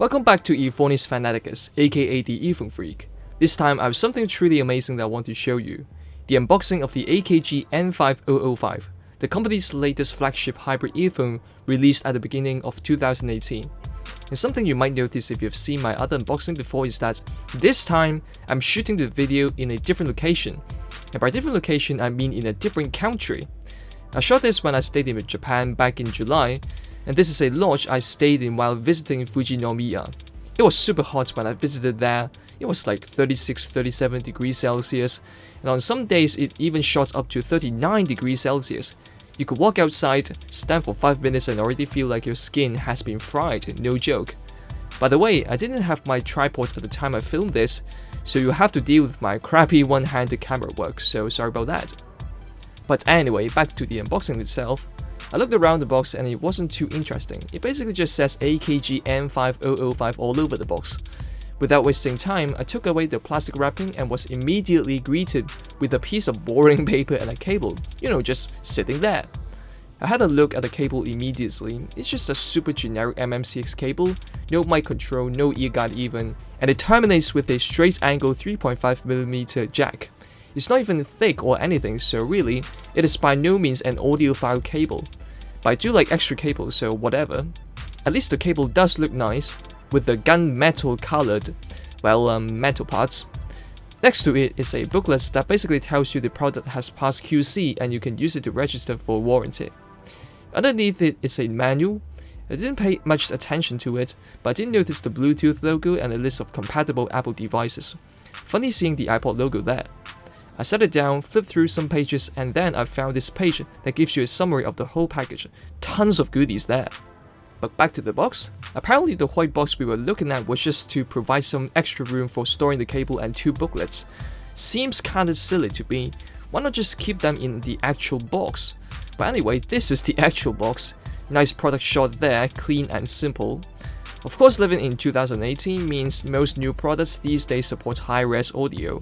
Welcome back to Earphoneus Fanaticus, aka the Earphone Freak. This time I have something truly amazing that I want to show you. The unboxing of the AKG N5005, the company's latest flagship hybrid earphone released at the beginning of 2018. And something you might notice if you've seen my other unboxing before is that this time I'm shooting the video in a different location. And by different location I mean in a different country. I shot this when I stayed in Japan back in July, and this is a lodge I stayed in while visiting Fujinomiya. It was super hot when I visited there. It was like 36-37 degrees Celsius, and on some days it even shot up to 39 degrees Celsius. You could walk outside, stand for 5 minutes and already feel like your skin has been fried, no joke. By the way, I didn't have my tripod at the time I filmed this, so you have to deal with my crappy one-handed camera work, so sorry about that. But anyway, back to the unboxing itself. I looked around the box and it wasn't too interesting. It basically just says AKG N5005 all over the box. Without wasting time, I took away the plastic wrapping and was immediately greeted with a piece of boring paper and a cable, just sitting there. I had a look at the cable immediately. It's just a super generic MMCX cable, no mic control, no ear guide even, and it terminates with a straight angle 3.5mm jack. It's not even thick or anything, so really, it is by no means an audiophile cable. But I do like extra cables, so whatever. At least the cable does look nice, with the gunmetal colored, metal parts. Next to it is a booklet that basically tells you the product has passed QC and you can use it to register for warranty. Underneath it is a manual. I didn't pay much attention to it, but I did notice the Bluetooth logo and a list of compatible Apple devices. Funny seeing the iPod logo there. I set it down, flipped through some pages, and then I found this page that gives you a summary of the whole package. Tons of goodies there. But back to the box. Apparently the white box we were looking at was just to provide some extra room for storing the cable and 2 booklets. Seems kinda silly to me. Why not just keep them in the actual box? But anyway, this is the actual box. Nice product shot there, clean and simple. Of course, living in 2018 means most new products these days support high-res audio.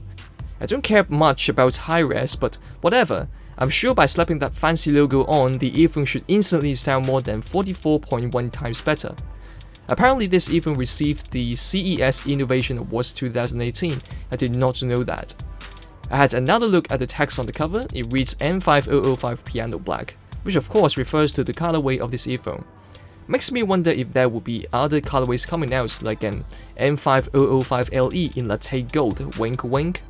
I don't care much about high-res, but whatever. I'm sure by slapping that fancy logo on, the earphone should instantly sound more than 44.1 times better. Apparently this earphone received the CES Innovation Awards 2018, I did not know that. I had another look at the text on the cover. It reads N5005 Piano Black, which of course refers to the colorway of this earphone. Makes me wonder if there will be other colorways coming out, like an N5005 LE in latte gold, wink wink.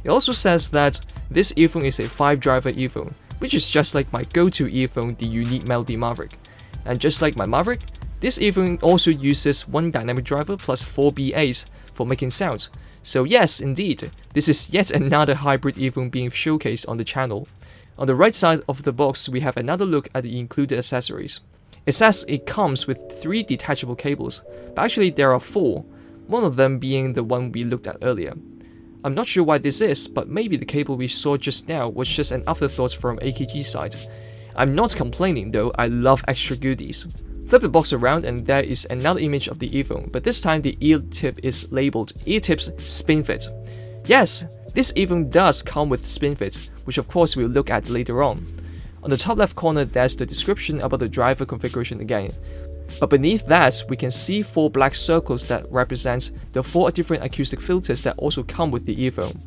It also says that this earphone is a 5-driver earphone, which is just like my go-to earphone, the unique Melody Maverick. And just like my Maverick, this earphone also uses 1 dynamic driver plus 4 BAs for making sounds. So yes, indeed, this is yet another hybrid earphone being showcased on the channel. On the right side of the box, we have another look at the included accessories. It says it comes with 3 detachable cables, but actually there are 4, one of them being the one we looked at earlier. I'm not sure why this is, but maybe the cable we saw just now was just an afterthought from AKG's side. I'm not complaining though, I love extra goodies. Flip the box around and there is another image of the earphone, but this time the ear tip is labeled Eartips Spin Fit. Yes, this earphone does come with spin fit, which of course we'll look at later on. On the top left corner there's the description about the driver configuration again. But beneath that, we can see 4 black circles that represent the 4 different acoustic filters that also come with the earphone.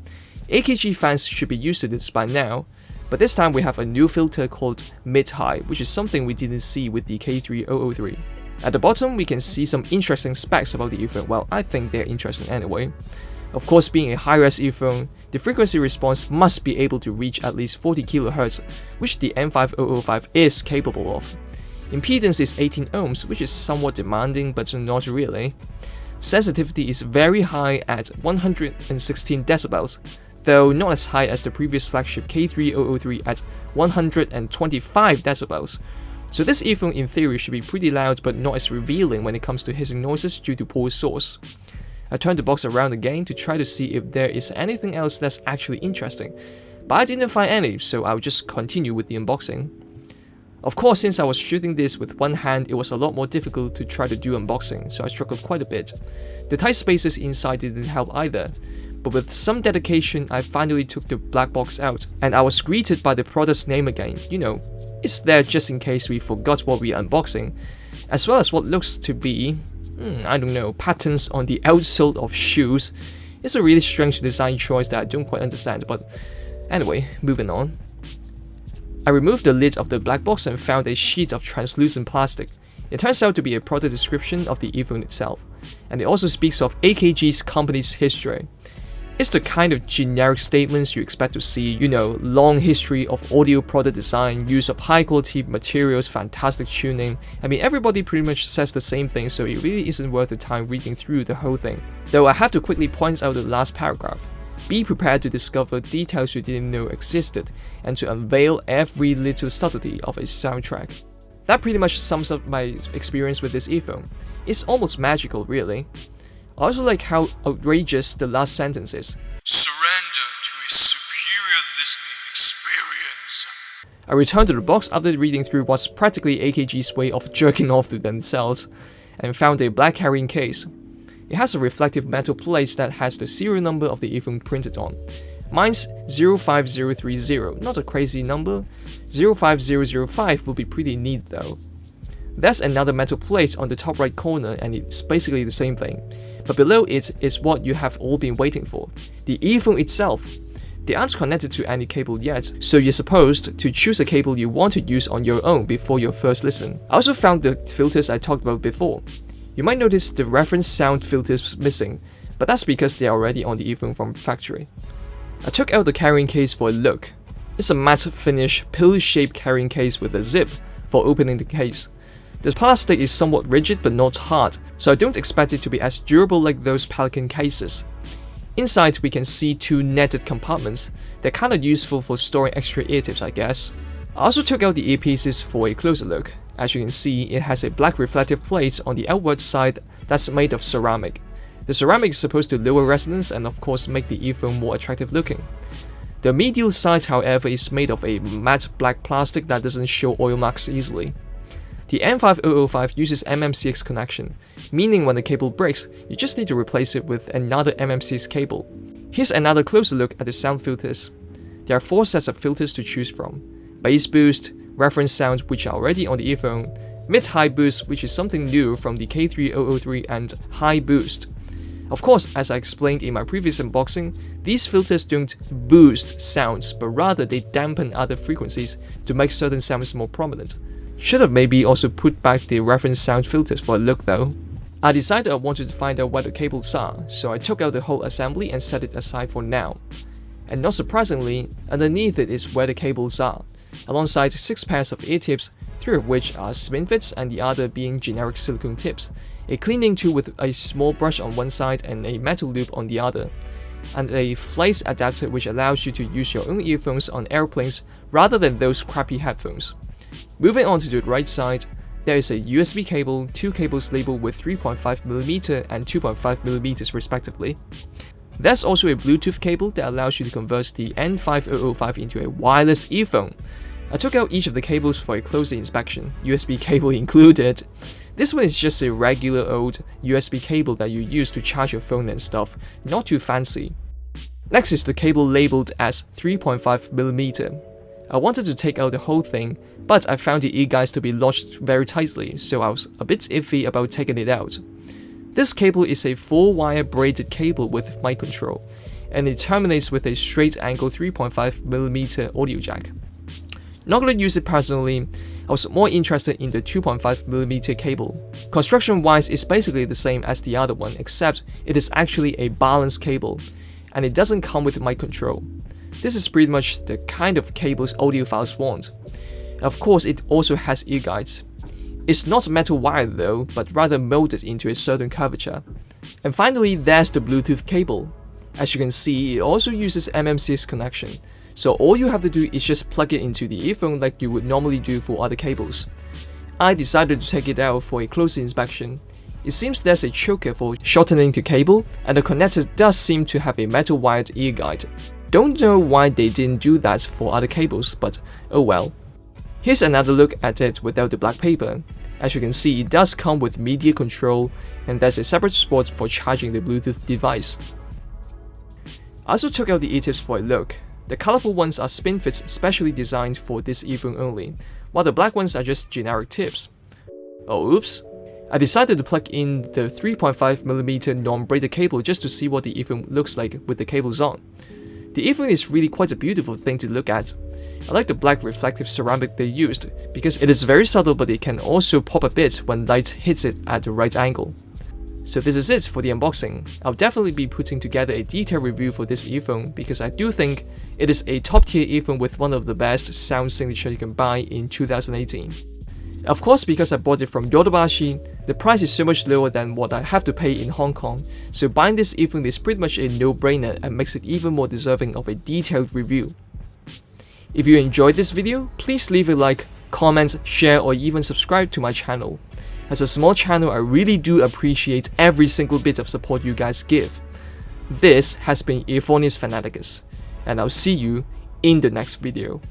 AKG fans should be used to this by now, but this time we have a new filter called Mid-High, which is something we didn't see with the K3003. At the bottom, we can see some interesting specs about the earphone. Well, I think they're interesting anyway. Of course, being a high-res earphone, the frequency response must be able to reach at least 40 kHz, which the N5005 is capable of. Impedance is 18 ohms, which is somewhat demanding, but not really. Sensitivity is very high at 116 decibels, though not as high as the previous flagship K3003 at 125 decibels. So this earphone in theory should be pretty loud, but not as revealing when it comes to hissing noises due to poor source. I turned the box around again to try to see if there is anything else that's actually interesting, but I didn't find any, so I'll just continue with the unboxing. Of course, since I was shooting this with one hand, it was a lot more difficult to try to do unboxing, so I struggled quite a bit. The tight spaces inside didn't help either, but with some dedication, I finally took the black box out, and I was greeted by the product's name again. It's there just in case we forgot what we are unboxing, as well as what looks to be I don't know, patterns on the outsole of shoes. It's a really strange design choice that I don't quite understand, but anyway, moving on. I removed the lid of the black box and found a sheet of translucent plastic. It turns out to be a product description of the earphone itself, and it also speaks of AKG's company's history. It's the kind of generic statements you expect to see, long history of audio product design, use of high quality materials, fantastic tuning. I mean, everybody pretty much says the same thing, so it really isn't worth the time reading through the whole thing. Though I have to quickly point out the last paragraph. Be prepared to discover details you didn't know existed, and to unveil every little subtlety of a soundtrack. That pretty much sums up my experience with this earphone. It's almost magical, really. I also like how outrageous the last sentence is. Surrender to a superior listening experience. I returned to the box after reading through what's practically AKG's way of jerking off to themselves, and found a black carrying case. It has a reflective metal plate that has the serial number of the earphone printed on. Mine's 05030, not a crazy number. 05005 would be pretty neat though. There's another metal plate on the top right corner, and it's basically the same thing. But below it is what you have all been waiting for, the earphone itself. They aren't connected to any cable yet, so you're supposed to choose a cable you want to use on your own before your first listen. I also found the filters I talked about before. You might notice the reference sound filters missing, but that's because they are already on the earphone from factory. I took out the carrying case for a look. It's a matte finish, pill-shaped carrying case with a zip for opening the case. The plastic is somewhat rigid but not hard, so I don't expect it to be as durable like those Pelican cases. Inside we can see two netted compartments. They're kinda useful for storing extra ear tips, I guess. I also took out the earpieces for a closer look. As you can see, it has a black reflective plate on the outward side that's made of ceramic. The ceramic is supposed to lower resonance and of course make the earphone more attractive looking. The medial side, however, is made of a matte black plastic that doesn't show oil marks easily. The N5005 uses MMCX connection, meaning when the cable breaks, you just need to replace it with another MMCX cable. Here's another closer look at the sound filters. There are 4 sets of filters to choose from: bass boost, reference sound, which are already on the earphone, mid-high boost, which is something new from the K3003, and high boost. Of course, as I explained in my previous unboxing, these filters don't boost sounds, but rather they dampen other frequencies to make certain sounds more prominent. Should have maybe also put back the reference sound filters for a look though. I decided I wanted to find out where the cables are, so I took out the whole assembly and set it aside for now. And not surprisingly, underneath it is where the cables are, alongside 6 pairs of ear tips, 3 of which are spin fits and the other being generic silicone tips, a cleaning tool with a small brush on one side and a metal loop on the other, and a flex adapter which allows you to use your own earphones on airplanes rather than those crappy headphones. Moving on to the right side, there is a USB cable, 2 cables labeled with 3.5mm and 2.5mm respectively. There's also a Bluetooth cable that allows you to convert the N5005 into a wireless earphone. I took out each of the cables for a closer inspection, USB cable included. This one is just a regular old USB cable that you use to charge your phone and stuff, not too fancy. Next is the cable labeled as 3.5mm. I wanted to take out the whole thing, but I found the ear guides to be lodged very tightly, so I was a bit iffy about taking it out. This cable is a 4-wire braided cable with mic control, and it terminates with a straight angle 3.5mm audio jack. Not gonna use it personally, I was more interested in the 2.5mm cable. Construction wise, it's basically the same as the other one, except it is actually a balanced cable, and it doesn't come with mic control. This is pretty much the kind of cables audiophiles want. And of course, it also has ear guides. It's not metal wire though, but rather molded into a certain curvature. And finally, there's the Bluetooth cable. As you can see, it also uses MMCX connection, so all you have to do is just plug it into the earphone like you would normally do for other cables. I decided to take it out for a closer inspection. It seems there's a choker for shortening the cable, and the connector does seem to have a metal wired ear guide. Don't know why they didn't do that for other cables, but oh well. Here's another look at it without the black paper. As you can see, it does come with media control, and there's a separate spot for charging the Bluetooth device. I also took out the ear tips for a look. The colorful ones are spin fits specially designed for this earphone only, while the black ones are just generic tips. Oh oops. I decided to plug in the 3.5mm non-braided cable just to see what the earphone looks like with the cables on. The earphone is really quite a beautiful thing to look at. I like the black reflective ceramic they used because it is very subtle, but it can also pop a bit when light hits it at the right angle. So this is it for the unboxing. I'll definitely be putting together a detailed review for this earphone because I do think it is a top tier earphone with one of the best sound signature you can buy in 2018. Of course, because I bought it from Yodobashi, the price is so much lower than what I have to pay in Hong Kong, so buying this earphone is pretty much a no-brainer and makes it even more deserving of a detailed review. If you enjoyed this video, please leave a like, comment, share, or even subscribe to my channel. As a small channel, I really do appreciate every single bit of support you guys give. This has been Earphoneus Fanaticus, and I'll see you in the next video.